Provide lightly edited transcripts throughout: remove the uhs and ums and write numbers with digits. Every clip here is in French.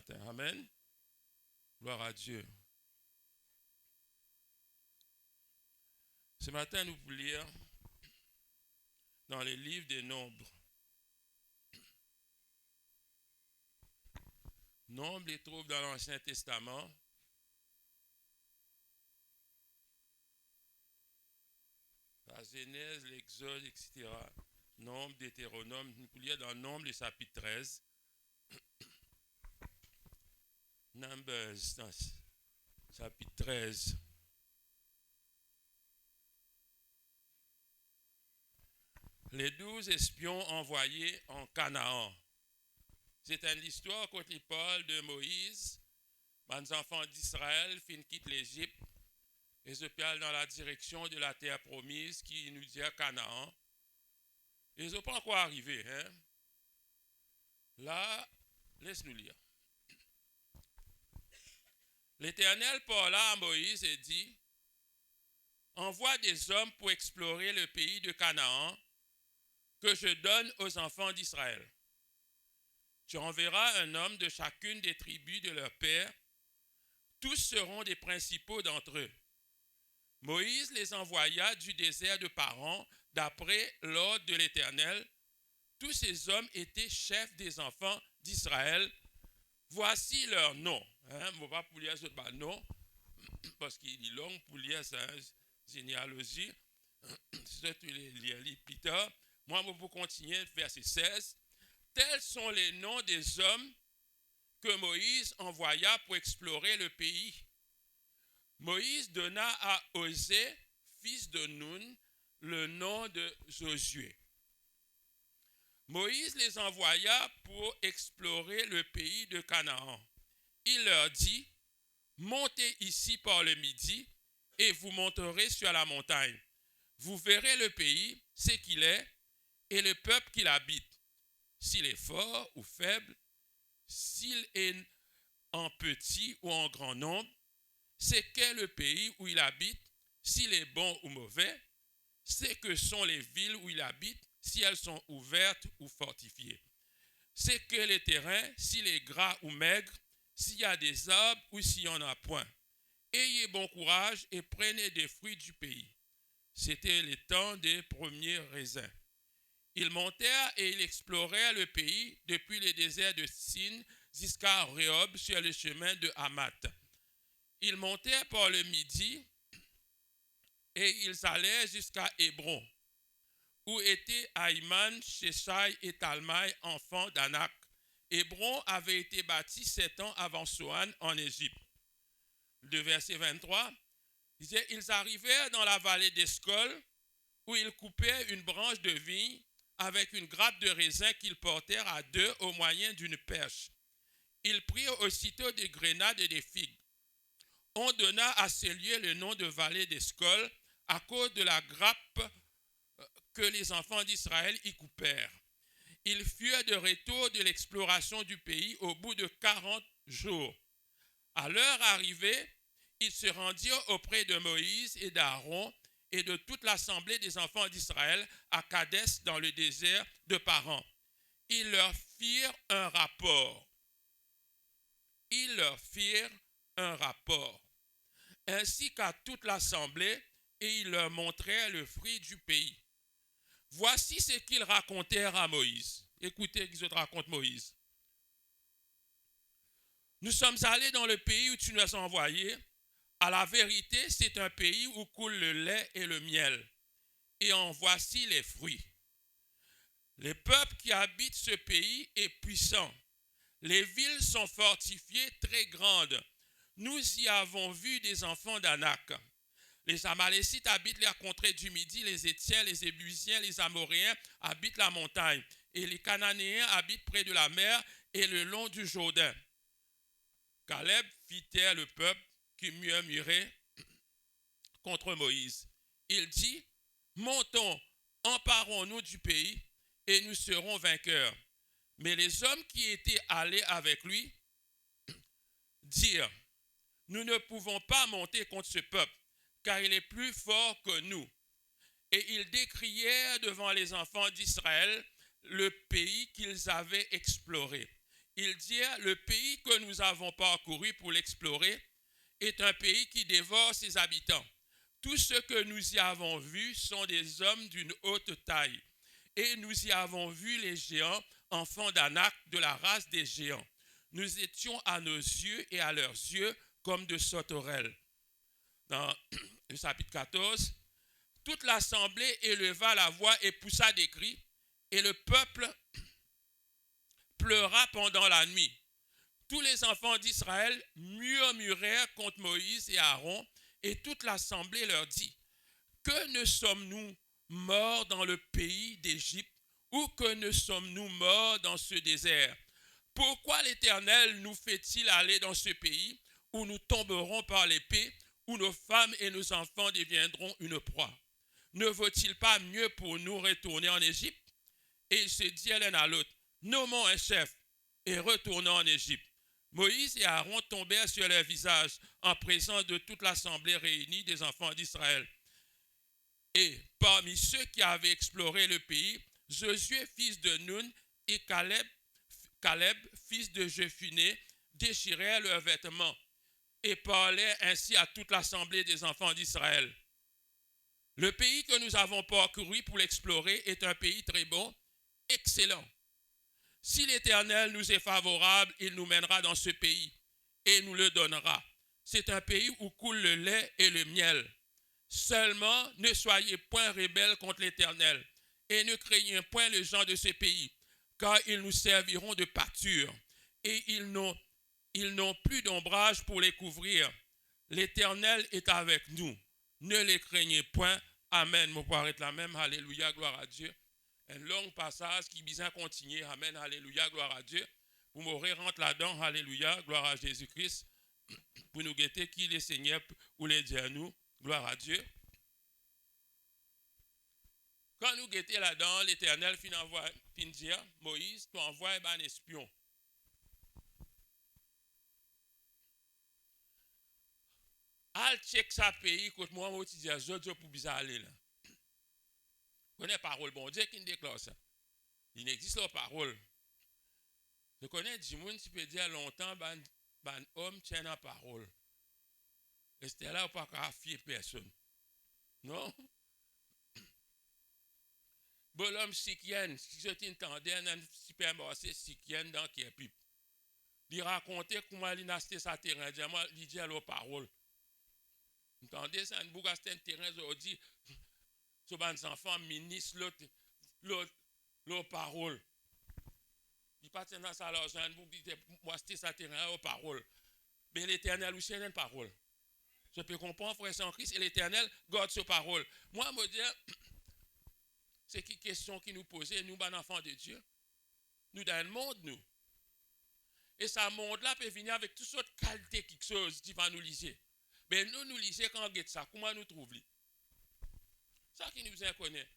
matin. Amen. Gloire à Dieu. Ce matin, nous pouvons lire dans les livres des Nombres. Nombres les trouve dans l'Ancien Testament. La Genèse, l'Exode, etc. Nombre, Deutéronome. Nous pouvons lire dans Nombres, le chapitre 13. Numbers, chapitre 13. Les 12 espions envoyés en Canaan. C'est une histoire quand il parle de Moïse, les enfants d'Israël, qui quittent l'Égypte et se parlent dans la direction de la terre promise qui nous dit à Canaan. Ils ne sont pas encore arrivés. Hein? Là, laisse-nous lire. L'Éternel parla à Moïse et dit, envoie des hommes pour explorer le pays de Canaan que je donne aux enfants d'Israël. Tu enverras un homme de chacune des tribus de leur père. Tous seront des principaux d'entre eux. Moïse les envoya du désert de Paran d'après l'ordre de l'Éternel. Tous ces hommes étaient chefs des enfants d'Israël. Voici leurs noms. Je ne vais pas lire ce nom parce qu'il est long pour lire sa généalogie. Je vais lire plus tard. Moi, je vais continuer, verset 16. Tels sont les noms des hommes que Moïse envoya pour explorer le pays. Moïse donna à Osée, fils de Nun, le nom de Josué. Moïse les envoya pour explorer le pays de Canaan. Il leur dit, montez ici par le midi et vous monterez sur la montagne. Vous verrez le pays, ce qu'il est, et le peuple qui l'habite. S'il est fort ou faible, s'il est en petit ou en grand nombre, c'est qu'est le pays où il habite, s'il est bon ou mauvais, c'est que sont les villes où il habite, si elles sont ouvertes ou fortifiées. C'est que les terrains, s'il est gras ou maigre, s'il y a des arbres ou s'il n'y en a point. Ayez bon courage et prenez des fruits du pays. C'était le temps des premiers raisins. Ils montèrent et ils explorèrent le pays depuis le désert de Sin jusqu'à Rehob sur le chemin de Hamath. Ils montèrent par le midi et ils allèrent jusqu'à Hébron, où étaient Aïman, Sheshai et Talmaï, enfants d'Anak. Hébron avait été bâti 7 ans avant Soan en Égypte. Le verset 23 disait, ils arrivèrent dans la vallée d'Escol, où ils coupèrent une branche de vigne avec une grappe de raisin qu'ils portèrent à deux au moyen d'une perche. Ils prirent aussitôt des grenades et des figues. On donna à ce lieu le nom de vallée d'Escol à cause de la grappe que les enfants d'Israël y coupèrent. Ils furent de retour de l'exploration du pays au bout de 40 jours. À leur arrivée, ils se rendirent auprès de Moïse et d'Aaron et de toute l'assemblée des enfants d'Israël à Kadès dans le désert de Paran. Ils leur firent un rapport. Ainsi qu'à toute l'assemblée, et ils leur montrèrent le fruit du pays. Voici ce qu'ils racontèrent à Moïse. Écoutez ce que raconte Moïse. Nous sommes allés dans le pays où tu nous as envoyés. À la vérité, c'est un pays où coule le lait et le miel. Et en voici les fruits. Le peuple qui habite ce pays est puissant. Les villes sont fortifiées, très grandes. Nous y avons vu des enfants d'Anak. Les Amalécites habitent la contrée du Midi, les Étiens, les Ébusiens, les Amoréens habitent la montagne. Et les Cananéens habitent près de la mer et le long du Jourdain. Caleb fit taire le peuple qui murmurait contre Moïse. Il dit, montons, emparons-nous du pays et nous serons vainqueurs. Mais les hommes qui étaient allés avec lui dirent, nous ne pouvons pas monter contre ce peuple, car il est plus fort que nous. Et ils décrièrent devant les enfants d'Israël le pays qu'ils avaient exploré. il dit, le pays que nous avons parcouru pour l'explorer est un pays qui dévore ses habitants. Tous ceux que nous y avons vus sont des hommes d'une haute taille. Et nous y avons vu les géants, enfants d'Anak, de la race des géants. Nous étions à nos yeux et à leurs yeux comme de sauterelles. Dans le chapitre 14, toute l'assemblée éleva la voix et poussa des cris, et le peuple pleura pendant la nuit. Tous les enfants d'Israël murmurèrent contre Moïse et Aaron, et toute l'assemblée leur dit, que ne sommes-nous morts dans le pays d'Égypte, ou que ne sommes-nous morts dans ce désert? Pourquoi l'Éternel nous fait-il aller dans ce pays où nous tomberons par l'épée, où nos femmes et nos enfants deviendront une proie? Ne vaut-il pas mieux pour nous retourner en Égypte? Et ils se dirent l'un à l'autre, nommons un chef et retournons en Égypte. Moïse et Aaron tombèrent sur leur visage en présence de toute l'assemblée réunie des enfants d'Israël. Et parmi ceux qui avaient exploré le pays, Josué, fils de Nun, et Caleb, fils de Jephuné, déchirèrent leurs vêtements et parlaient ainsi à toute l'assemblée des enfants d'Israël. Le pays que nous avons parcouru pour l'explorer est un pays très bon, excellent. Si l'Éternel nous est favorable, il nous mènera dans ce pays et nous le donnera. C'est un pays où coule le lait et le miel. Seulement, ne soyez point rebelles contre l'Éternel et ne craignez point les gens de ce pays, car ils nous serviront de pâture et ils n'ont plus d'ombrage pour les couvrir. L'Éternel est avec nous. Ne les craignez point. Amen. Mon pouvoir est la même. Alléluia, gloire à Dieu. Un long passage qui vient continuer. Amen. Alléluia, gloire à Dieu. Vous m'aurez rentre là-dedans. Alléluia, gloire à Jésus-Christ. Pour nous guetter qui les Seigneur ou les dire nous. Gloire à Dieu. Quand nous guettons là-dedans, l'Éternel fin dire, Moïse, tu envoies un espion. Al check sa pays, côté moi, je dis, je pour bizarre aller là. Je connais parole, bon Dieu qui déclare ça. Il n'existe pas parole. Je connais du monde qui peut dire longtemps, ban homme tient la parole. Et c'était là où pas qu'à fier personne. Non? Bon l'homme sikien, si je t'entendais, un supermarché sikien dans qui est pipe. Il racontait comment il a acheté sa terrain, il dit à la parole. Vous entendez, c'est un bougaste un terrain aujourd'hui. Ce ban enfants ministre l'autre parole. Il partit dans sa loge, un bouc dit moi acheter sa terrain aux paroles. Mais l'Éternel aussi a une parole. Je peux comprendre, frère sans Christ, et l'Éternel garde sa parole. Moi, je me dis, c'est qui question qui nous posait, nous, les enfants de Dieu. Nous, dans le monde, nous. Et ce monde-là peut venir avec toutes sortes de qualités, quelque chose qui va nous liser. Mais nous lisons quand on regarde ça, comment nous trouvons? Ça qui nous connaît.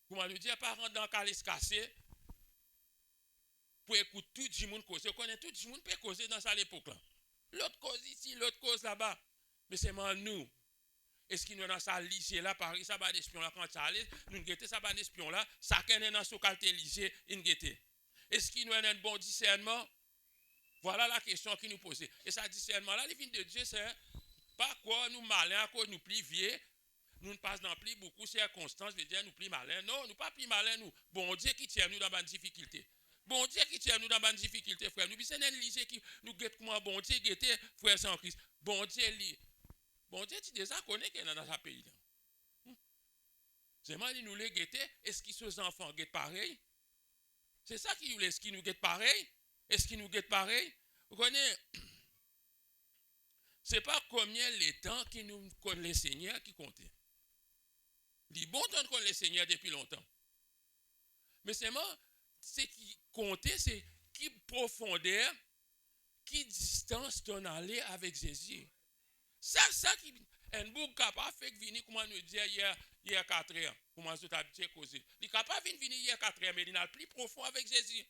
Comment nous dire, pas rentrer dans le calice cassé pour écouter tout le monde causer. On connaît tout le monde peut causer dans ça à l'époque là. L'autre cause ici, l'autre cause là-bas. Mais c'est moi nous. Est-ce qu'il nous dans ça lycée là, Paris, ça va d'espion là quand ça allait, nous guetter ça va d'espion là, ça qu'un est dans ce qualité lycée, il guetter. Est-ce qu'il nous a un bon discernement? Voilà la question qui nous posait. Et ça discernement là, les vignes de Dieu, c'est pas quoi nous malins à cause nous plis vieux. Nous ne passons dans plus beaucoup de circonstances, je veux dire, nous plus malins. Non, nous pas plus malins, nous. Bon Dieu qui tient nous dans une difficulté. Bon Dieu qui tient nous dans une difficulté, frère. Nous, c'est un lycée qui nous guette comment bon Dieu guette, frère sans Christ. Bon Dieu, bon Dieu, tu déjà connais qu'il y a dans ce pays. C'est moi qui nous les guette. Est-ce qu'ils sont enfants guettent pareil? C'est ça qui nous laisse, qui nous guette pareil? Est-ce qu'ils nous guettent pareil? Vous connaissez? Ce n'est pas combien les temps qui nous connaissent les seigneurs qui comptent. Il dit bon temps de connaître les seigneurs depuis longtemps. Mais c'est moi, ce qui comptait, c'est qui profondeur, qui distance ton aller avec Jésus. Ça qui un bouc capable fait venir, comment nous dire hier 4 heures, comment nous habitué à causer. Il est capable de venir hier 4 heures, mais il n'a plus profond avec Jésus.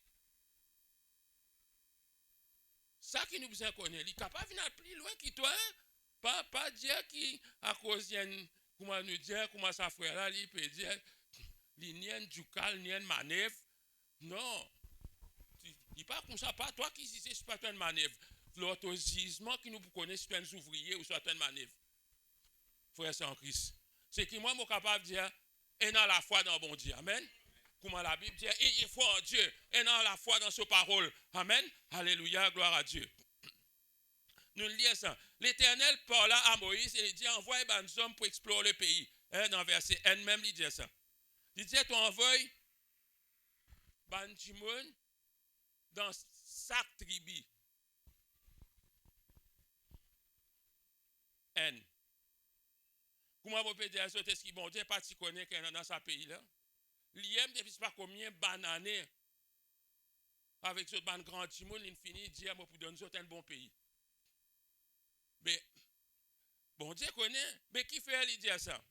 Ça qui nous besoin connaître, il est capable de venir plus loin que toi. Pas dire qui, à cause d'une, comment nous dire, comment ça frère là, il peut dire, il n'y a du cal, ni une manœuvre. Non. Il pas comme ça, pas toi qui disais c'est pas une manœuvre. L'autre gisement qui nous connaît c'est un ouvrier ou soit une manœuvre. Frère c'est en Christ. C'est qui moi suis capable de dire et dans la foi dans bon Dieu. Amen. Comment la Bible dit il faut en Dieu et dans la foi dans sa parole. Amen. Alléluia, gloire à Dieu. Nous lisons ça. L'Éternel parla à Moïse et il dit envoie des hommes pour explorer le pays. Dans verset 1 même il dit ça. Il dit tu envoies Banjimoun dans chaque tribu. N. Comment vous pouvez dire ça? Est-ce qu'il bon Dieu pas si connaît qu'il y a dans ce pays-là? L'IM ne sais pas combien de bananes avec ce ban grand Timoun, il finit dire pour donner un bon pays. Mais bon Dieu connaît, mais qui fait lui dire ça?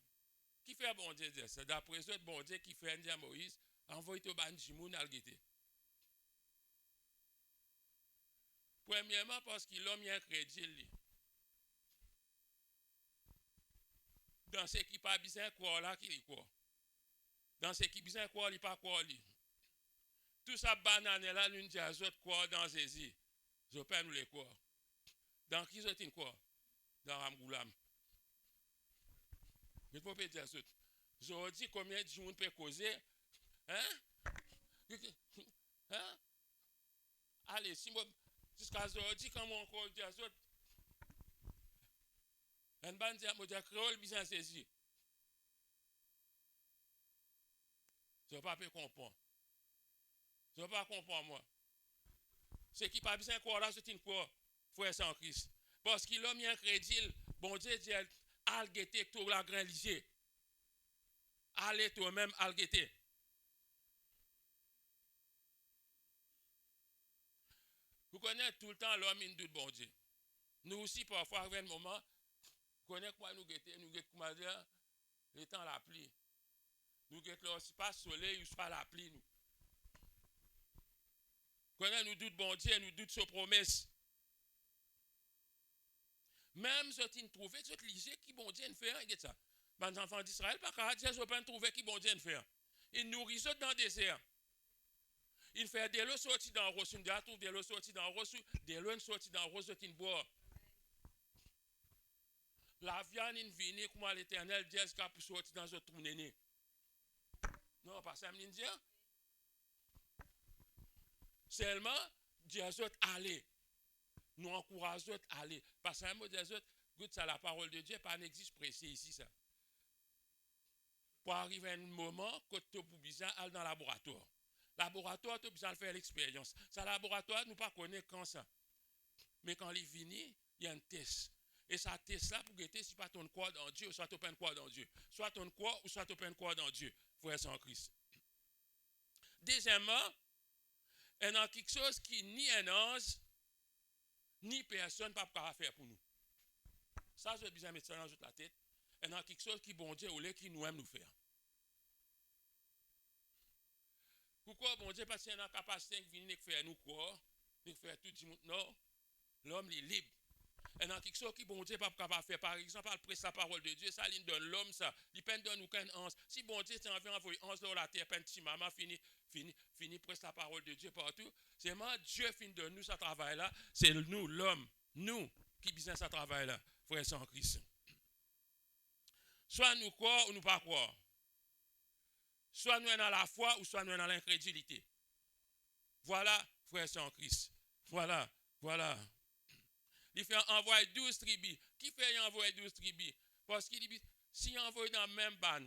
Qui fait bon Dieu dire ça? D'après ce bon Dieu qui fait dire Moïse, envoie au ban Timoun à l'guetter. Premièrement, parce qu'il a mis un crédit. Dans ce qui pas besoin de quoi là, qui est quoi? Dans ce qui besoin de quoi, il pas quoi li. Tout ça banane là, l'une des autres quoi dans Zézi. Je peux nous les quoi. Dans qui sont quoi? Dans Ramgoulam. Je peux pas dire ça. Je dis combien de gens peut causer. Hein? Hein? Allez, si moi, jusqu'à aujourd'hui, quand on encore dit à ça, un ban dit à moi, créole, bien saisi. Je ne peux pas comprendre. Je ne peux pas comprendre, moi. Ce qui pas besoin de quoi là, c'est une quoi, frère sans Christ. Parce qu'il a mis un crédit, bon Dieu dit, al guetter tout la grand lycée. Allez toi-même al guetter. Vous connaissez tout le temps l'homme in doute, bon Dieu. Nous aussi, parfois, avec un moment, vous connaissez quoi nous guetter, nous guetter, comment dire, le temps la pluie. Nous guetter là, c'est pas soleil ou c'est pas la pluie, nous. Vous connaissez, nous doute, bon Dieu, nous doute sur promesse. Même si tu trouves, tu lisez qui bon Dieu fait, regarde ça. Les enfants d'Israël, pas qu'à dire, je peux trouver qui bon Dieu fait. Ils nourrissent dans le désert. Il fait des lots sortis dans le roseau, il trouve des lots sortis dans le roseau, des lots sortis dans le roseau qui boit. La viande in vini, comment l'Éternel dit, est-ce qu'il peut sortir dans un trou néné? Non, pas ça, me dit. Seulement, Dieu a allez. Nous encourageons à aller. Parce que mot des autres, goûte ça, la parole de Dieu, pas n'existe précis ici, ça. Pour arriver à un moment, quand tu as besoin d'aller dans le laboratoire. Laboratoire, tu as besoin de faire l'expérience. Ça, laboratoire, nous ne connaissons pas quand ça. Mais quand il est fini, il y a un test. Et ça test là pour guetter si pas ton quoi dans Dieu, soit tu peine quoi dans Dieu. Soit ton quoi ou soit tu peine quoi dans Dieu. Frère sans Christ. Deuxièmement, il y a quelque chose qui ni un ange, ni personne ne peut faire pour nous. Ça, je vais bien mettre ça dans la tête. Il y a quelque chose qui bon Dieu ou qui nous aime nous faire. Pourquoi bon Dieu? Parce qu'il y a une capacité de venir faire nous quoi? De faire tout le monde. Non, l'homme est libre. Il y a quelque chose qui bon Dieu n'est pas capable de faire. Par exemple, il presse la parole de Dieu, ça lui donne l'homme ça. Il peine donne aucun ange. Si bon Dieu t'a envie d'envoyer ange dans la terre, peine petit maman fini presse la parole de Dieu partout. C'est moi Dieu finit de nous ce travail là. C'est nous l'homme, nous qui besoin ce travail là, frère sans Christ. Soit nous croire ou nous pas croire. Soit nous dans la foi ou soit nous dans l'incrédulité. Voilà, frère sans Christ. Voilà. Il fait envoyer 12 tribus. Qui fait envoyer 12 tribus? Parce qu'il dit, si il envoie dans le même ban,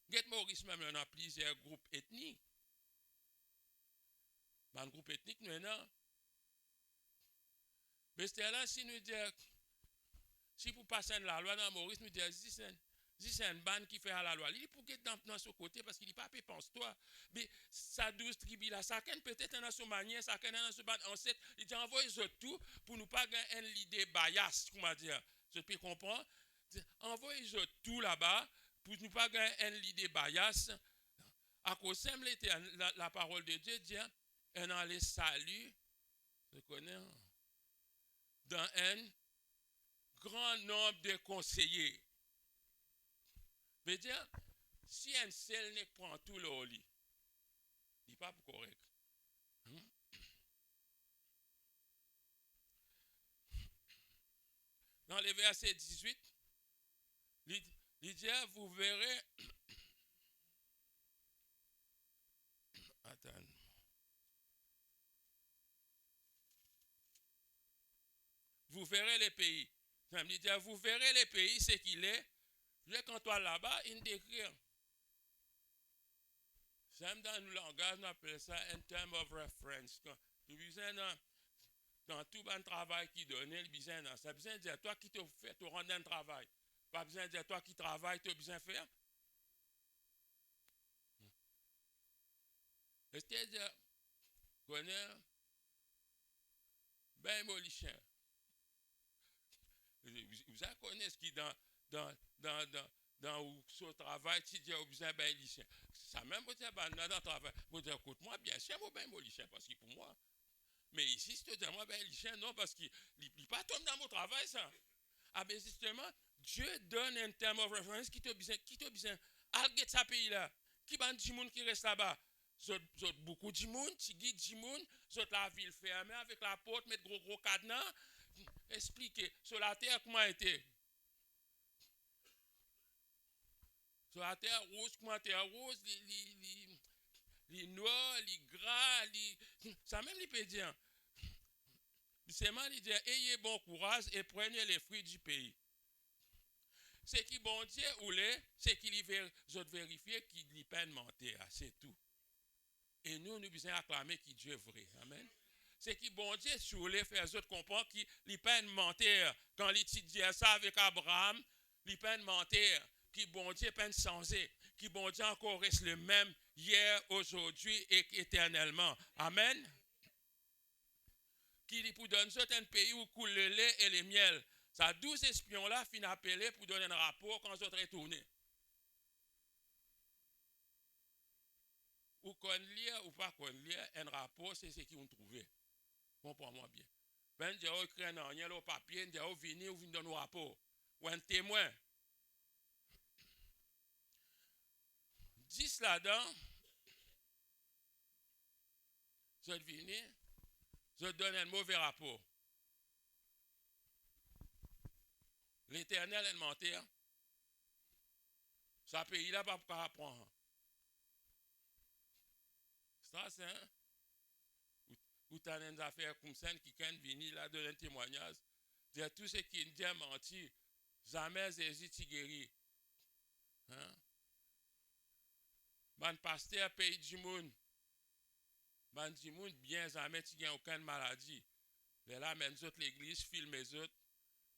Get Maurice même, on a plusieurs groupes ethniques. Dans le groupe ethnique, nous avons. Mais c'est là, si nous disons, si vous passez la loi dans Maurice, nous disons, si c'est une bande qui fait à la loi, il est pour être dans ce côté parce qu'il dit pas, pense-toi. Mais ça 12 tribus là, ça peut-être dans son manière, ça dans ce bande ancêtre, il dit envoyez tout pour nous pas gagner une idée bias, comment dire. Je peux comprendre. Envoyez tout là-bas pour nous pas gagner une idée bias. À cause de la parole de Dieu dit, on a les saluts, je connais, dans un grand nombre de conseillers. Veut dire, si un seul ne prend tout le lit, il n'est pas correct. dans les versets 18, il dit, vous verrez, attends, vous verrez les pays. Il dit, vous verrez les pays, c'est qu'il est. Quand toi là-bas, il décrit. J'aime dans le langage, on appelle ça un term of reference. Quand tu besoin dans tout bon travail qui donne, il besoin dans ça. Besoin de dire, toi qui te fais, te rendre un travail. Pas besoin de dire, toi qui travailles, tu as besoin de faire. Est-ce que tu connais ben molichien? Vous connaissez ce qui dans où ce travail, tu dis, vous avez ben lycéen. Ça même, vous dire, dans le travail, vous dire, écoute-moi, bien sûr, moi, ben lycéen, parce que pour moi. Mais ici, si tu dis, moi, ben lycéen, non, parce qu'il n'est pas tombé dans mon travail, ça. Ah, ben justement, Dieu donne un terme of reference qui te besoin, algue de ce pays-là. Qui ban du monde qui reste là-bas? Beaucoup de monde, qui guide du monde, la ville fermée avec la porte, mettre gros cadenas. Expliquez, sur la terre, comment était? Sur la terre rouge, comment terre rouge, les noirs, les gras, ça même les peut dire. Seulement, il dit, ayez bon courage et prenez les fruits du pays. C'est qui bon Dieu ou les, c'est qu'il vérifie qu'il n'y pas de mentir, c'est tout. Et nous besoin acclamer qui Dieu est vrai. Amen. C'est qui bon Dieu sur les faire autres comprendre qu'il n'y a pas de mentir. Quand il dit ça avec Abraham, il n'y a pas de mentir. Qui bon Dieu peine changer, qui bon Dieu encore reste le même hier, aujourd'hui et éternellement. Amen. Qui dit pour donner un pays où coule le lait et le miel. Ça 12 espions là fin appelés pour donner un rapport quand ils sont retournés. Ou qu'on lire ou pas qu'on lire, un rapport c'est ce qu'ils ont trouvé. Comprends-moi bien. Ben Dieu écrit un rien au papier, Dieu venir ou venir donner un rapport. Ou un témoin. 10 là-dedans, je viens, je donne un mauvais rapport. L'Éternel est menteur. Ça pays-là pas pour apprendre. Ça, c'est un. Ou tu as des affaires comme ça qui viennent venir là de un témoignage. Dire tout ce qui est menti, jamais Jésus t'y guérit. Hein? Ban pasteur pays du monde. Ban du monde bien jamais tu n'as aucune maladie. Mais là, même autres l'église, filme les autres,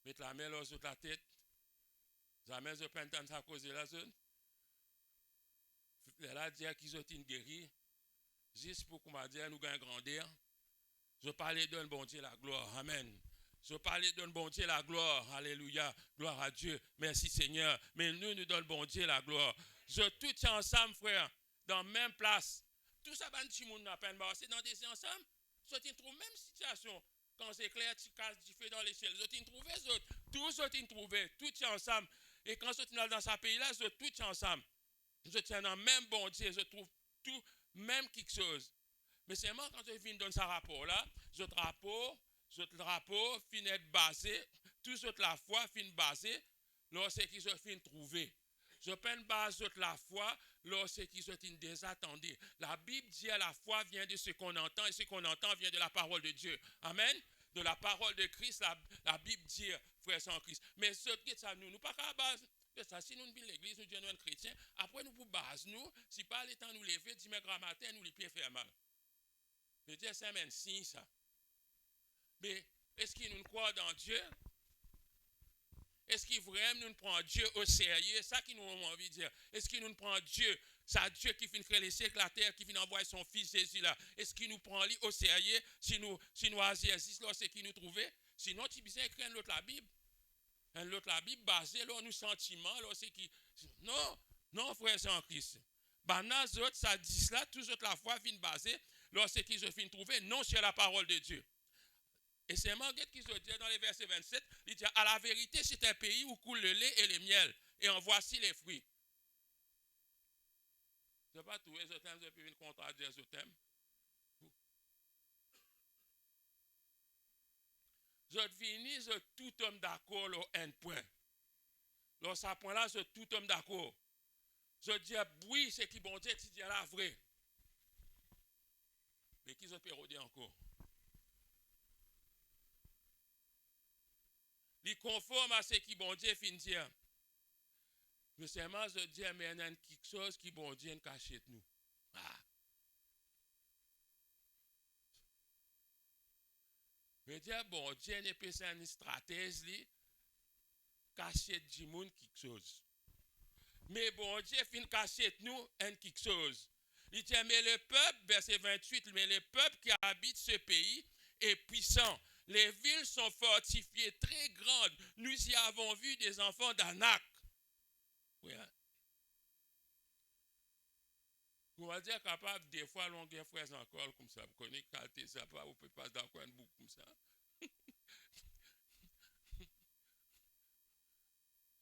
mettre la main sur la tête. Jamais je peux entendre ça causer la zone. Là, dire qu'ils ont été guéris. Juste pour qu'on va dire, nous gagnons grandeur. Je parlais d'un bon Dieu la gloire. Amen. Je parlais d'un bon Dieu la gloire. Alléluia. Gloire à Dieu. Merci Seigneur. Mais nous donnons bon Dieu la gloire. Je tout ensemble, frère, dans la même place. Tout ça, petit monde n'a pas c'est dans des ensemble. Je trouve même situation. Quand c'est clair, tu casses du feu dans les ciels. Je trouvé tous ils trouvé, tout ensemble. Et quand je suis dans ce pays-là, je tout ensemble. Je tiens dans le même bon Dieu. Je trouve tout, même quelque chose. Mais seulement quand je viens dans ce rapport-là, ce rapport finit être basé, tout ce la foi finit basé, lorsqu'ils se finissent trouver. Je peine base la foi lorsqu'ils se finissent désattendu. La Bible dit à la foi vient de ce qu'on entend et ce qu'on entend vient de la parole de Dieu. Amen. De la parole de Christ, la Bible dit, frère sans Christ. Mais ce qui est ça, nous pas qu'à base. Ça, si nous venons l'église, nous devenons chrétiens, après nous pour base, nous, si pas le temps nous lever, dimanche matin, nous les pieds faire mal. Je dis, c'est un signe ça. Mais est-ce qu'il nous croit dans Dieu? Est-ce qu'il vraiment nous prend Dieu au sérieux? C'est ça qu'il nous a envie de dire. Est-ce qu'il nous prend Dieu? C'est Dieu qui finit créer les siècles, la terre, qui finit envoyer son fils Jésus là. Est-ce qu'il nous prend lui au sérieux si nous agissons là, c'est qu'il nous trouvait? Sinon, tu peux écrire un autre la Bible. Un autre la Bible basée là, nos sentiments, là, c'est qui. Non, frère, c'est en Christ. Banaz autres, ça dit cela, tous autres la foi finit basée. Lorsqu'ils se finissent trouver, non sur la parole de Dieu. Et c'est Marguerite qui se dit dans les versets 27, il dit, à la vérité, c'est un pays où coule le lait et le miel, et en voici les fruits. Je ne sais pas tous les autres thèmes, je peux contradire les autres thèmes. Je finis, je tout homme d'accord au un point. Lorsqu'à point là, je tout homme d'accord. Je dis oui, c'est qui bon Dieu, tu dis la vraie. Mais qui se pérodé encore? Il conforme à ce qui bon Dieu fin dire. Mais seulement je dis, mais il y a quelque chose qui bon Dieu cache nous. Ah. Je dis, bon Dieu n'est pas une stratégie, cacher du monde quelque chose. Mais bon Dieu fin cacher nous quelque chose. Il dit, mais le peuple, verset 28, mais le peuple qui habite ce pays est puissant. Les villes sont fortifiées, très grandes. Nous y avons vu des enfants d'Anak. Oui, hein? On va dire capable, des fois, l'on a frères encore comme ça. Vous connaissez qualité, ça pas, vous pouvez pas d'accord un bout comme ça.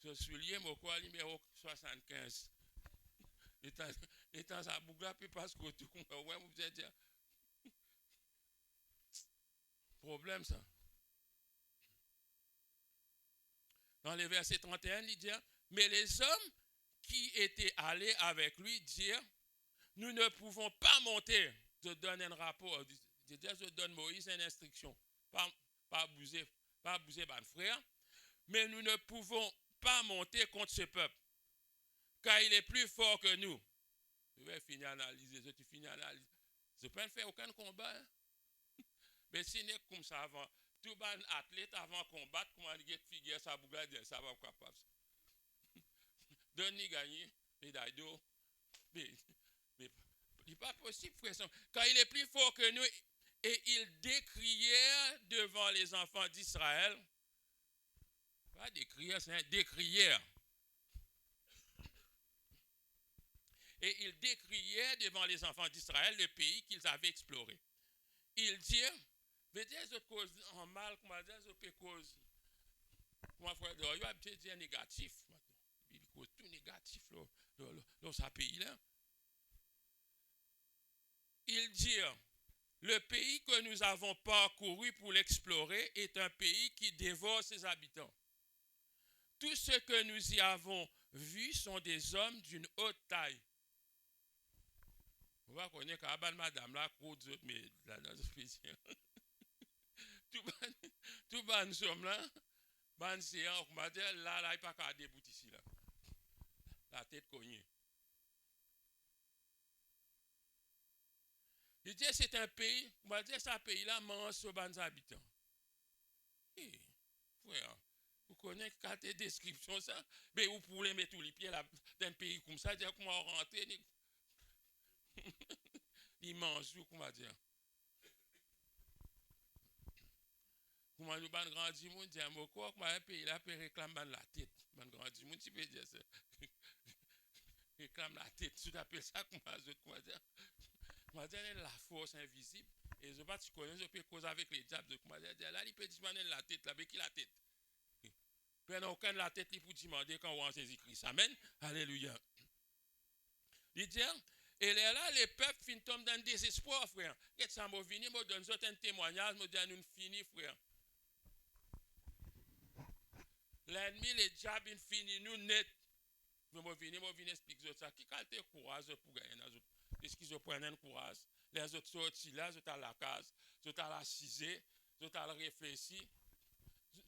Je suis lié, mon quoi, numéro 75. Étant ça, Bougla, puis parce que tout, ouais, vous allez dire, problème ça. Dans le verset 31, il dit, mais les hommes qui étaient allés avec lui dirent, nous ne pouvons pas monter. Je donne un rapport, je donne Moïse une instruction, pas bouger mon frère, mais nous ne pouvons pas monter contre ce peuple, car il est plus fort que nous. Je vais finir d'analyser, je finis d'analyser. Je ne peux pas faire aucun combat. Hein? Mais si n'est comme ça avant, tout ban athlète avant combattre, comment il get figure ça bouga dire ça va capable. Donne gagner, mais d'aido. Mais il n'est pas possible, frère. Quand il est plus fort que nous, et ils décrièrent devant les enfants d'Israël. Pas décrièrent, c'est un décrièrent. Et ils décrièrent devant les enfants d'Israël le pays qu'ils avaient exploré. Ils dirent, veut dire je cause en mal, comment dire, je peux cause. Moi, frère, il y a peut-être dire négatif. Il cause tout négatif dans ce pays-là. Ils dirent, le pays que nous avons parcouru pour l'explorer est un pays qui dévore ses habitants. Tous ceux que nous y avons vus sont des hommes d'une haute taille. On va connaître qu'à madame là, mais là, dans spécial. Tout ban somme là, ban c'est on va dire là, il n'y a pas qu'à débouter ici là. La tête cognée. Il dit c'est un pays, on va dire ce pays là mange sur les habitants. Hey, frère, vous connaissez quand tes descriptions ça, mais vous pouvez mettre tous les pieds là dans un pays comme ça, dire comment rentrer, il mange, comment dire. Comment nous ban grand du monde dire moi quoi comment un pays là peut réclamer la tête. Ban grand du monde tu peux dire ça. Réclame la tête, tu t'appelles ça comment dire. Comment dire la force invisible et je pas tu connais je peux causer avec les diables de comment dire là il peut demander la tête là avec qui la tête. Puis n'a aucun la tête pour demander quand on Jésus-Christ. Amen. Alléluia. Il dit et là, les peuples finissent dans le désespoir, frère. Et ça m'a venu, me donne un témoignage, me dit nous fini, frère. L'ennemi, les diables, ils finissent nous net. Je me viens expliquer ça. Qui a été courageux pour gagner les autres? Est-ce qu'ils ont pris un courage? Les autres sortis là, je à la case, je à la cisée, je à la réfléchir.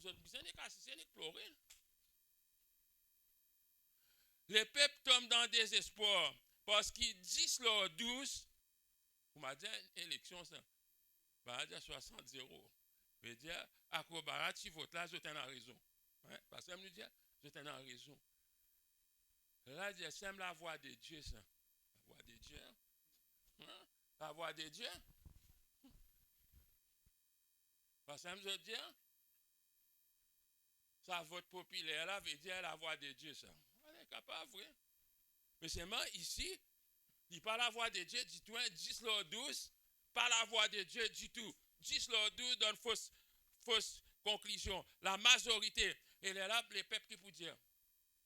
Je besoin de casser, d'explorer. Les peuples tombent dans le désespoir parce qu'ils disent leur 12. Vous m'avez dit une élection, ça. Bah, dire 60-0. Je veux dire, à quoi tu votes là, je t'en ai raison. Hein? Parce que me dit, je t'en ai raison. Là, c'est la voix de Dieu, ça. La voix de Dieu. Hein? La voix de Dieu. Parce que me dit, ça vote populaire là, veut dire la voix de Dieu, ça. On est capable, vrai. Mais seulement ici, il n'est pas la voix de Dieu du tout. 10 leur 12, pas la voix de Dieu du tout. 10 leur 12 donne fausse conclusion. La majorité, et là, les peuples qui pour dire,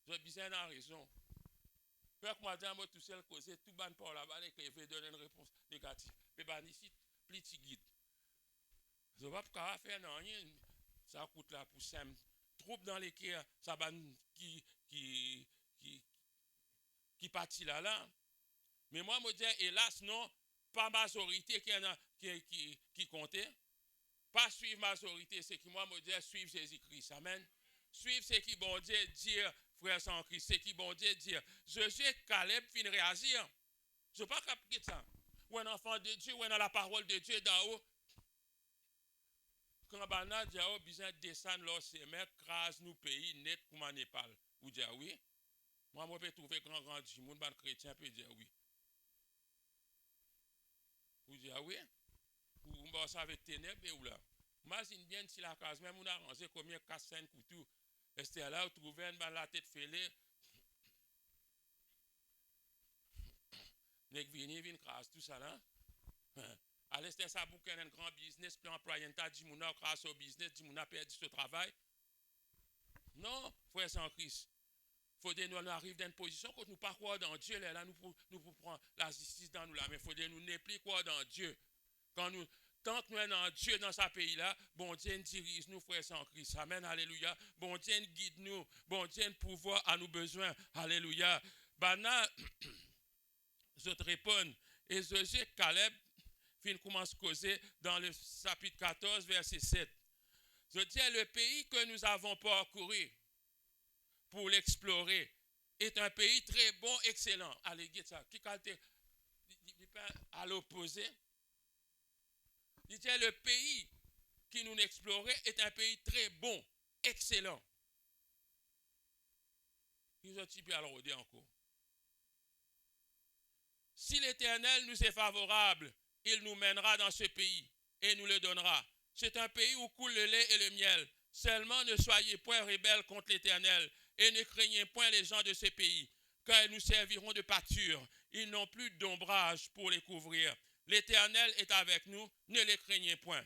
j'ai besoin d'avoir raison. Peuple moi dit, moi tout seul causer, tout ban par là-bas, et veut donner une réponse négative. Mais ban ici, petit guide. Je ne vais pas faire rien. Ça coûte là pour ça. Troupe dans les ça va qui partit là. Mais moi, je dis, hélas, non, pas majorité qui comptait. Pas suivre majorité, c'est qui moi, je dis, suivre Jésus-Christ. Amen. Suivre ce qui bon Dieu dire, frère sans Christ, c'est qui bon Dieu dire. Je Caleb fin réagir. Je ne veux pas capter ça. Ou un enfant de Dieu, ou un la parole de Dieu d'en haut. Quand Bana dit, oh, besoin de descendre là, c'est mec, crase nous pays net comme en Népal. Ou dire oui. Moi, je peux trouver grand du monde, ban chrétien peut dire oui. Ou dire oui. Ou on ça avec ténèbres et ou là. Imagine bien si la case même on a arrangé combien 4-5 couteaux. Est-ce là où trouver une la tête fêlée. Nek vini crase tout ça là. À l'est ça pour un grand business puis employé ta dit mon grâce au business dit mon a perdu ce travail. Non, frère sans Christ. Faut que nous arrivions dans une position quand nous pas croire dans Dieu là nous pour prendre la justice dans nous là mais faut que nous ne plus croire dans Dieu. Quand nous tant que nous sommes dans Dieu dans ce pays-là, bon Dieu nous dirige nous, frères sans Christ. Amen, alléluia. Bon Dieu nous guide nous. Bon Dieu nous pouvoir à nos besoins. Alléluia. Bana, je te réponds. Et Josué Caleb, fin commence à causer dans le chapitre 14, verset 7. Je dis, le pays que nous avons parcouru pour l'explorer est un pays très bon, excellent. Allez, guide ça. Qui à l'opposé? Il dit, le pays qui nous explorait est un pays très bon, excellent. Nous avons typé à le encore. Si l'Éternel nous est favorable, il nous mènera dans ce pays et nous le donnera. C'est un pays où coule le lait et le miel. Seulement ne soyez point rebelles contre l'Éternel et ne craignez point les gens de ce pays, car ils nous serviront de pâture. Ils n'ont plus d'ombrage pour les couvrir. L'Éternel est avec nous, ne les craignez point.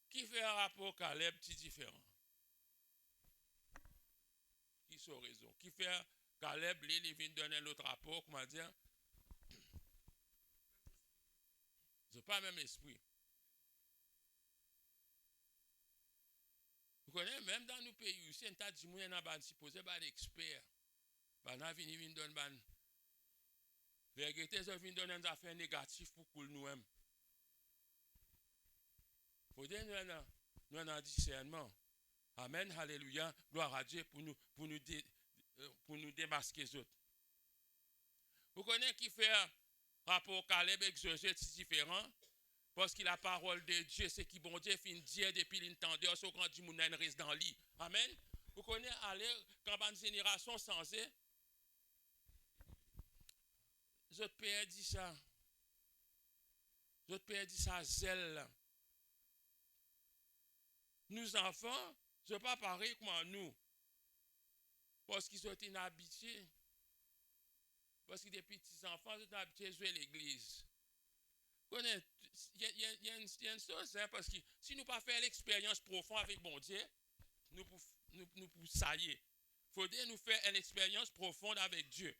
Qui fait un rapport Caleb petit différent? Qui sont raison? Qui fait Caleb, il vient donner l'autre rapport, comment dire? Je n'ai pas le même esprit. Vous connaissez, même dans nos pays, si on t'a dit, on a supposé un expert. On a venu donner ban. Vérité, ça vient donner des affaires négatives pour nous-mêmes. Il faut dire nous avons un discernement. Amen, alléluia, gloire à Dieu pour nous démasquer les autres. Vous connaissez qui fait rapport Caleb avec Josué, c'est différent? Parce que la parole de Dieu, c'est qui bon Dieu fin dire depuis l'intendé, au grand du monde reste dans lit. Amen. Vous connaissez aller quand une génération sensée. Je père dit ça. Je père dit ça zèle. Nous enfants, je ne pas pareil comme nous. Parce qu'ils sont inhabitués. Parce que des petits enfants sont habitués à jouer à l'église. Il y a une chose, hein, parce que si nous ne pas faire l'expérience profonde avec bon Dieu, nous pouvons sailler. Il faudrait nous faire une expérience profonde avec Dieu.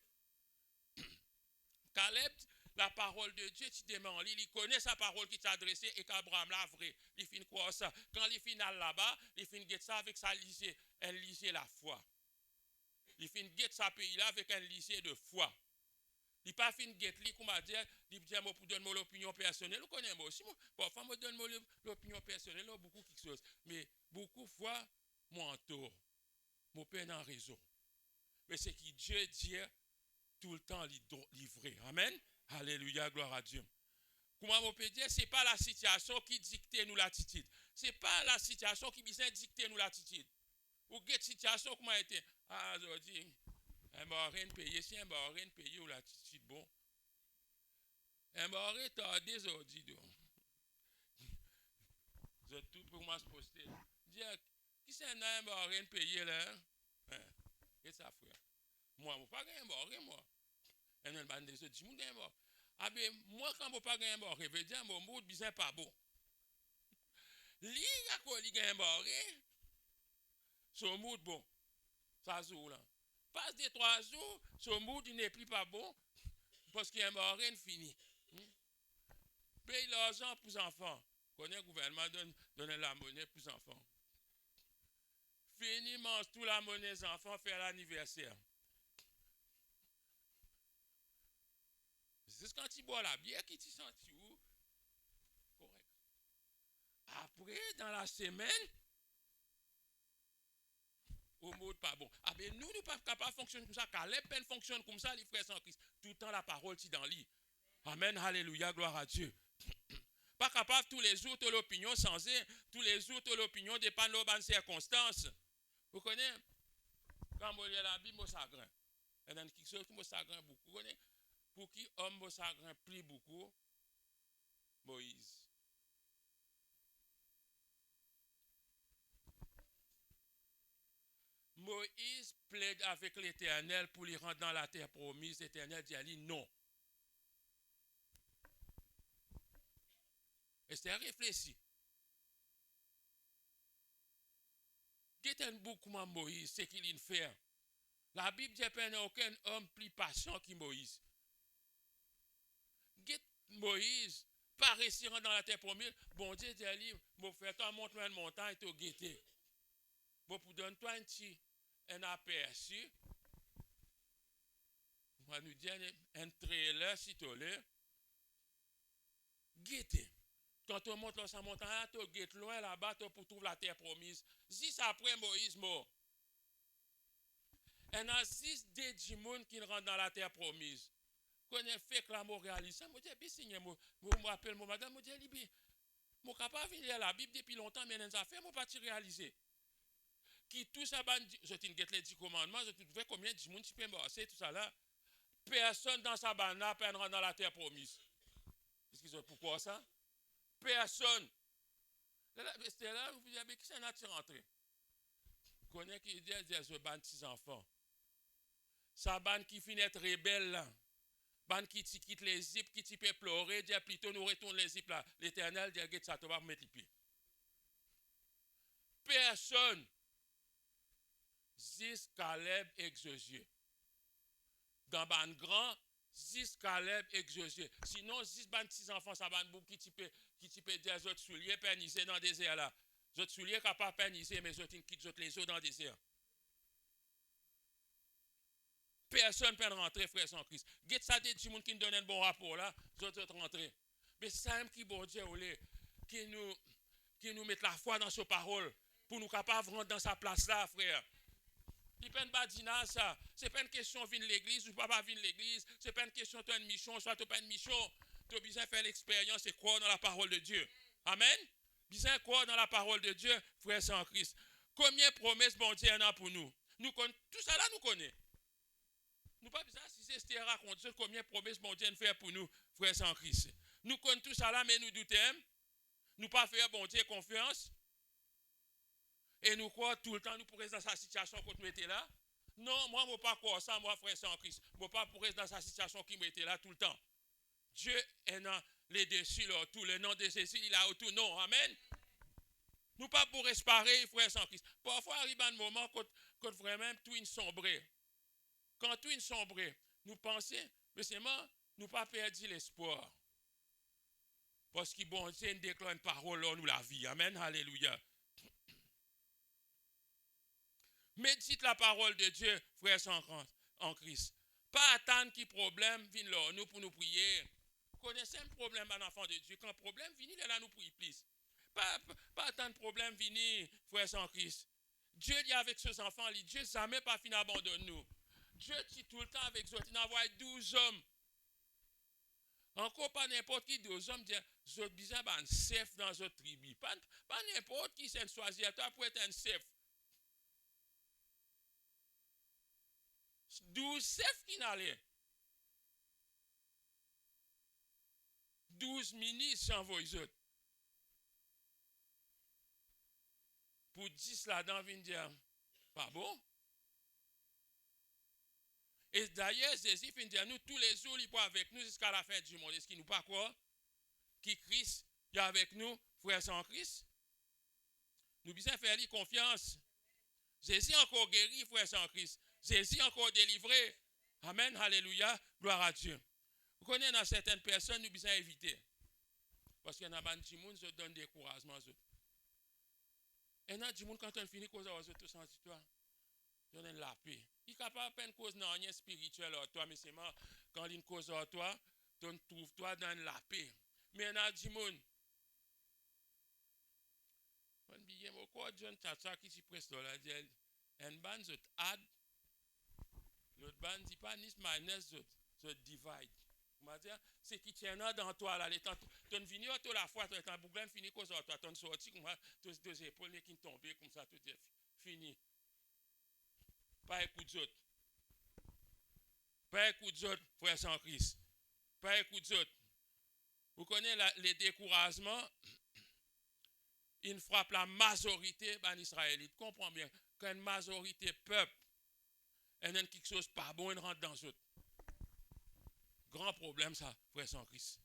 Caleb, la parole de Dieu, il connaît sa parole qui t'a adressée et qu'Abraham l'a vrai. Il finit quoi ça? Quand il finit là-bas, il finit guette ça avec sa lycée, un lycée la foi. Il finit guette sa pays-là avec un lycée de foi. Il n'a pas fini guette li, comment dire, il dit moi pour donner l'opinion personnelle. Vous connaissez moi aussi, parfois moi donne l'opinion personnelle, beaucoup quelque chose. Mais beaucoup de fois, moi en tort. Mon père n'a raison. Mais c'est que Dieu dit tout le temps livré. Amen. Alléluia, gloire à Dieu. Comment on peut dire, ce n'est pas la situation qui dicte nous l'attitude. Ce n'est pas la situation qui vient dicter nous l'attitude. Ou quelle situation, comment était? Ah, je dis, un barré payé, si un barré payé ou l'attitude, bon. Un barré tardé, je dis, donc. Je tout pour moi se poster. Dire, qui c'est un barré payé là? Qu'est-ce que ça fait? Moi, je ne pas un barré, moi. Et nous, on dit, je dis, ah ben, moi, quand je ne pas un barré, je veux dire, mon mood, bizarre pas bon. Li, à quoi il gagne un barré? Son mood, bon. Ça joue là. Passe des 3 jours, son mood, il n'est plus pas bon. Parce qu'il y a un barré fini. Paye l'argent pour les enfants. Connaît le gouvernement donne la monnaie pour les enfants. Fini, mange tout la monnaie des enfants, faire l'anniversaire. C'est quand tu bois la bière qui t'y senti où? Correct. Après, dans la semaine, au mot pas bon. Ah ben nous, nous pas capables de fonctionner comme ça, car les peines fonctionnent comme ça, les frères en Christ. Tout le temps, la parole, tu dans lit. Amen, alléluia, gloire à Dieu. Pas capable tous les jours de l'opinion sensée, tous les jours de l'opinion dépend de bonnes circonstances. Vous connaissez? Quand on lit la Bible, mon chagrin. Et dans quelque chose qui me chagrin beaucoup. Vous connaissez? Pour qui homme me chagrin plie beaucoup? Moïse. Moïse plaide avec l'Éternel pour lui rendre dans la terre promise. L'Éternel dit à lui non. Et c'est réfléchi. Qu'est-ce beaucoup Moïse, c'est qu'il y fait. La Bible dit qu'il n'y a aucun homme plus patient que Moïse. Moïse, pas réussir dans la terre promise, bon Dieu dit à lui, bon fais toi montre-moi une montagne, tu guetter. Bon pour donner toi un aperçu. On va nous dire un trailer si tu l'as. Guetter. Quand on monte dans sa montagne, tu guettes loin là-bas pour trouver la terre promise. 6 après Moïse mort. Il y a 6 des gens qui rentrent dans la terre promise. Quand on fait que la mort réalise, je dis, je me rappelle, madame, je dis, je suis capable de lire la Bible depuis longtemps, mais les affaires, je ne pas réaliser. Qui tout ça, je te dis les 10 commandements, je te dis combien de gens qui peuvent passer, tout ça là. Personne dans sa banane peut rentrer dans la terre promise. Pourquoi ça? Personne. C'était là, vous dites, mais qui s'en a-t-il rentré? Vous connaissez qui dit, je ban 6 enfants. Sa ban qui finit être rebelle là. Ban qui quitte les zips, qui peut pleurer, dit plutôt nous retourne les zips là. L'Éternel dit, regarde ça, tu vas mettre les pieds. Personne. 10 Caleb exogé. Dans ban grand, 10 Caleb exogé. Sinon, 10 ban 6 enfants, ça ban beaucoup qui peut dire, les autres souliers pernisés dans le désert là. Les autres souliers capables de perniser, mais les autres quittent les eaux dans le désert. Personne ne peut rentrer, frère sans Christ. Get ça des gens qui nous donnent un bon rapport là, les autres rentrer. Mais ça qui bon Dieu qui nous met la foi dans sa parole pour nous capables de rentrer dans sa place là, frère. Il ne peut pas dire ça. Ce n'est pas une question de venir l'église ou pas venir l'église. Ce n'est pas une question de une mission, soit tu n'as pas une mission. Tu as besoin de faire l'expérience et croire dans la parole de Dieu. Amen. Besoin de croire dans la parole de Dieu, frère sans Christ. Combien de promesses bon Dieu en a pour nous? Tout ça là, nous connaissons. Nous pas besoin si c'est Esther raconte combien de promesses bon Dieu fait pour nous, frères sans Christ. Nous connaissons tout ça là, mais nous doutons. Nous pas faire bon Dieu confiance. Et nous croyons tout le temps, nous pourrions dans sa situation quand nous étions là. Non, moi, je ne pas croire ça, moi, frère sans Christ. Je ne pas pourrir dans sa situation qui m'était là tout le temps. Dieu est dans les dessus, là, tout le nom de Jésus, il a autour. Non, amen. Nous pas pour respirer, frère sans Christ. Parfois, arrive un moment quand vraiment tout est sombré. Quand tout est sombré, nous pensons, mais c'est moi, nous pas perdu l'espoir. Parce que bon Dieu déclare une parole, là, nous la vie. Amen, alléluia. Médite la parole de Dieu, frères en Christ. Pas attendre qu'il problème vienne là, nous pour nous prier. Connaissez un problème à l'enfant de Dieu. Quand le problème vient, là, nous prions plus. Pas attendre problème venir, frères en Christ. Dieu dit avec ses enfants, Dieu jamais pas fini d'abandonner nous. Dieu dit tout le temps avec eux, il envoie 12 hommes. Encore pas n'importe qui 12 hommes, dit, vous avez besoin d'un chef dans votre tribu. Pas n'importe qui s'est choisi à toi pour être un chef. 12 chefs qui n'allaient. 12 ministres s'envoient eux. Pour 10 là-dedans, viennent dire, pas bon. Et d'ailleurs, Jésus vient dire, nous, tous les jours, il est avec nous jusqu'à la fin du monde. Est-ce qu'il nous pas quoi? Qui Christ est avec nous, frères sans Christ? Nous devons faire lui confiance. Jésus encore guéri, frères sans Christ. Jésus encore délivré. Amen, alléluia, gloire à Dieu. Vous connaissez dans certaines personnes, nous devons éviter. Parce qu'il y en a des gens qui donnent découragement. Et non, des gens quand on finit cause aux autres sans toi, on donne la paix. Il n'est capable de faire une cause non rien spirituel à toi, mais c'est moi quand il cause à toi, tu trouves toi dans la paix. Mais il y en a des gens on dit quoi John Chacha qui s'y presse là dit un ban zot add l'autre ban dit pas ni minus zot divide. On dire c'est qui tient dans toi là les temps ton vini toi la fois toi en boucle fini cause toi ton sorti comme tes deux épaules qui tombent comme ça tout est fini. Pas écoute zot. Pas écoute zot frère sans Christ. Pas écoute zot. Vous connaissez les découragements il frappe la majorité des Israélites. Comprends bien. Quand une majorité peuple, et a quelque chose pas bon, il rentre dans eux. Grand problème, ça, frère sans Christ.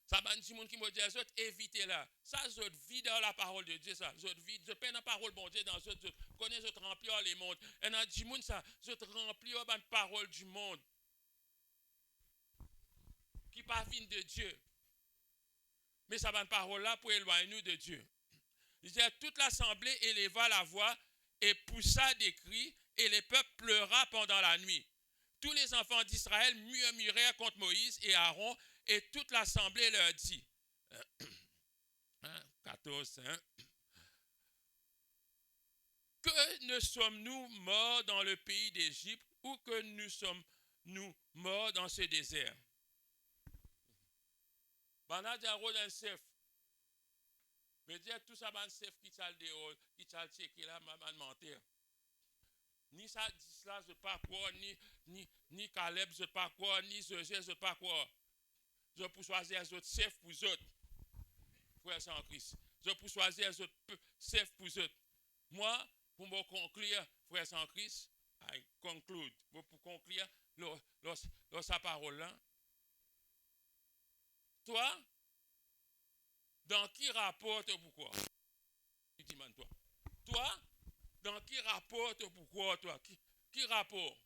Ça va dire qui me dit, évitez là. Ça, je vis dans la parole de Dieu, ça. Je vis, je peine la parole bon Dieu dans eux. Je connais, je remplis les mondes. Et dans le monde, ça, je remplis la parole du monde. Qui pas fin de Dieu. Mais ça va une parole là pour éloigner nous de Dieu. Il dit, toute l'assemblée éleva la voix et poussa des cris, et les peuples pleura pendant la nuit. Tous les enfants d'Israël murmurèrent contre Moïse et Aaron, et toute l'assemblée leur dit, 14, que ne sommes-nous morts dans le pays d'Égypte, ou que nous sommes-nous morts dans ce désert? Mais dire tout ça, man, chef qui t'a le dehors, qui t'a le checké là, man, mentir. Ni ça dit là, je pas quoi, ni Caleb, je pas quoi, ni José, je pas quoi. Je peux choisir les autres chefs pour les autres. Frère sans Christ. Je peux choisir les autres chefs pour les autres. Moi, pour me conclure, frère sans Christ, I conclude. Pour conclure, sa parole là. Toi, dans qui rapporte pourquoi? Tu dis, man, toi. Toi, dans qui rapporte pourquoi, toi? Qui rapport?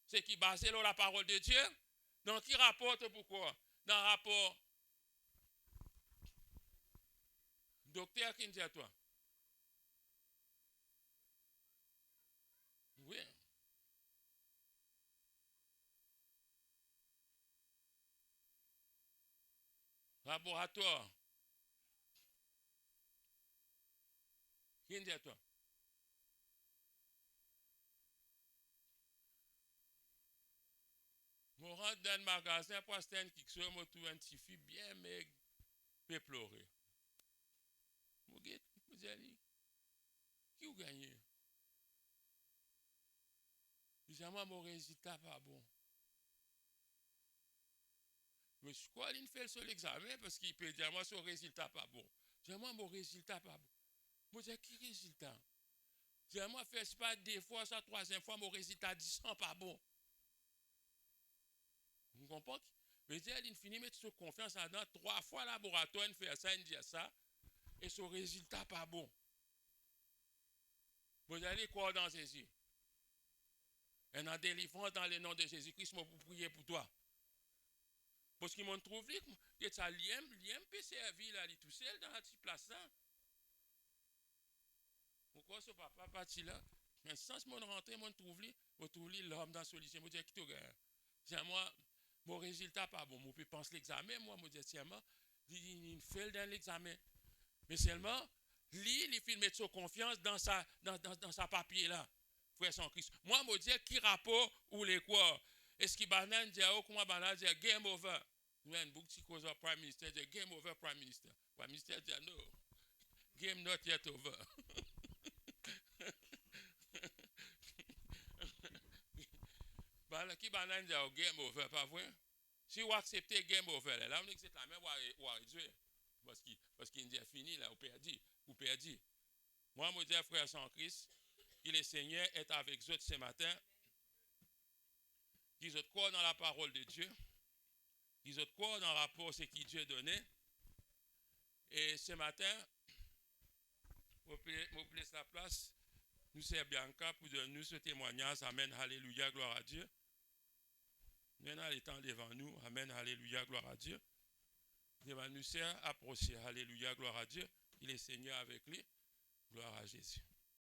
C'est qui basé sur la parole de Dieu? Dans qui rapporte pourquoi? Dans le rapport. Docteur, qui dit à toi? Oui. Laboratoire. Qui dit à toi? Je rentre dans le magasin pour acheter un quelque chose, je trouve un petit fille bien maigre, peut pleurer. Je dis, qui vous gagnez? Je dis, moi, mon résultat pas bon. Mais je crois qu'il fait sur l'examen parce qu'il peut dire, moi, son résultat pas bon. Je dis, moi, mon résultat pas bon. Je dis, qui résultat? Je dis, moi, fais pas deux fois, ça, troisième fois, mon résultat 10 ans pas bon. Vous comprenez? Mais il finit de mettre confiance là-dedans. 3 fois laboratoire, il fait ça, il dit ça. Et son résultat pas bon. Vous allez croire dans Jésus. Et en délivrance dans le nom de Jésus-Christ, je vais prier pour toi. Parce qu'ils m'ont trouvé que ça l'IM peut servir là, tout seul dans la petite place là. Pourquoi ce papa parti là? Mais sans mon rentrée, mon trouvé l'homme dans la solution. Je dis, qui te regarde? Je dis, moi, mon résultat pas bon. Je peux penser l'examen, moi, je dis, tiens, il fait dans l'examen. Mais seulement, il fait mettre sa confiance dans sa papier là. Frère sans Christ. Moi, je dis, qui rapport ou les quoi? Est-ce qu'il banane dit, comment banane dit, game over? Nous avons beaucoup de causes au Prime Minister, dit, game over, Prime Minister. Prime Minister dit, no, game not yet over. Qui banane dit, game over, pas vrai? Si vous acceptez game over, là, on accepte la même, ou à réduire. Parce qu'il dit, fini, là, vous perdez. Moi, je dis, frère sans Christ, que le Seigneur est avec vous ce matin, qu'ils ont quoi dans la parole de Dieu, qu'ils ont quoi dans le rapport à ce que Dieu a donné. Et ce matin, vous plaît la place, nous c'est Bianca pour donner nous ce témoignage. Amen, alléluia, gloire à Dieu. Maintenant, il est temps devant nous. Amen, alléluia, gloire à Dieu. Devant nous, c'est approcher. Alléluia, gloire à Dieu. Il est Seigneur avec lui. Gloire à Jésus.